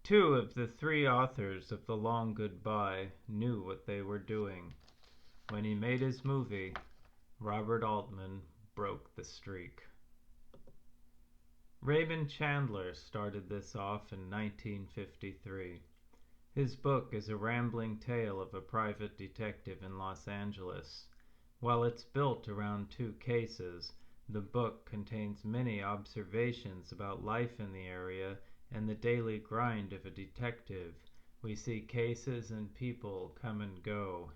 Two of the three authors of The Long Goodbye knew what they were doing. When he made his movie, Robert Altman broke the streak. Raymond Chandler started this off in 1953. His book is a rambling tale of a private detective in Los Angeles. While it's built around two cases, the book contains many observations about life in the area and the daily grind of a detective. We see cases and people come and go.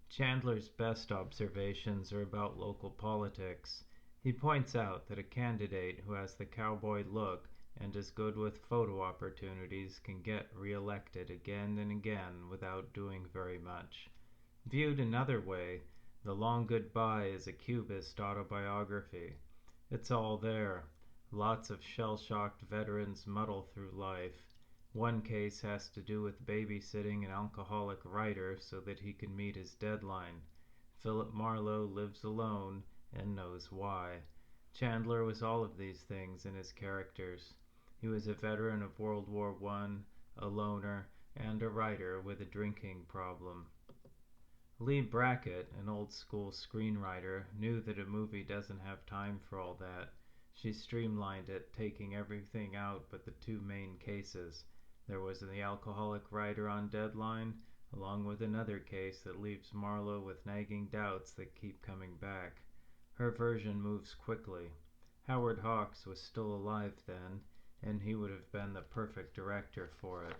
Chandler's best observations are about local politics. He points out that a candidate who has the cowboy look and is good with photo opportunities can get re-elected again and again without doing very much. Viewed another way, The Long Goodbye is a Cubist autobiography. It's all there. Lots of shell-shocked veterans muddle through life. One case has to do with babysitting an alcoholic writer so that he can meet his deadline. Philip Marlowe lives alone and knows why. Chandler was all of these things in his characters. He was a veteran of World War I, a loner, and a writer with a drinking problem. Leigh Brackett, an old-school screenwriter, knew that a movie doesn't have time for all that. She streamlined it, taking everything out but the two main cases. There was the alcoholic writer on deadline, along with another case that leaves Marlowe with nagging doubts that keep coming back. Her version moves quickly. Howard Hawks was still alive then, and he would have been the perfect director for it.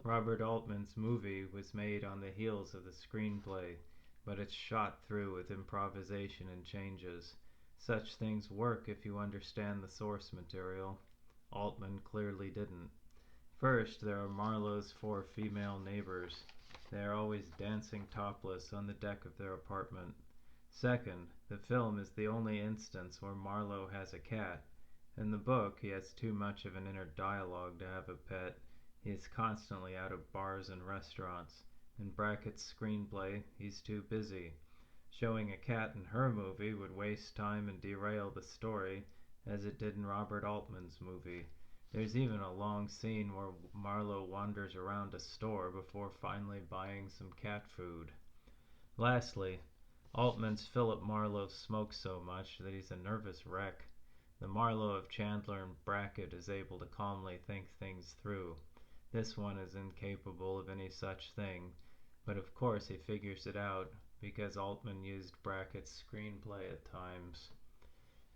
Robert Altman's movie was made on the heels of the screenplay, but it's shot through with improvisation and changes. Such things work if you understand the source material. Altman clearly didn't. First, there are Marlowe's four female neighbors. They are always dancing topless on the deck of their apartment. Second, the film is the only instance where Marlowe has a cat. In the book, he has too much of an inner dialogue to have a pet. He is constantly out of bars and restaurants. In Brackett's screenplay, he's too busy. Showing a cat in her movie would waste time and derail the story, as it did in Robert Altman's movie. There's even a long scene where Marlowe wanders around a store before finally buying some cat food. Lastly, Altman's Philip Marlowe smokes so much that he's a nervous wreck. The Marlowe of Chandler and Brackett is able to calmly think things through. This one is incapable of any such thing, but of course he figures it out, because Altman used Brackett's screenplay at times.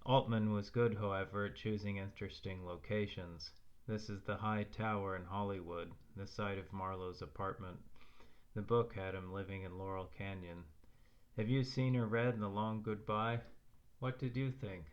Altman was good, however, at choosing interesting locations. This is the high tower in Hollywood, the site of Marlowe's apartment. The book had him living in Laurel Canyon. Have you seen or read The Long Goodbye? What did you think?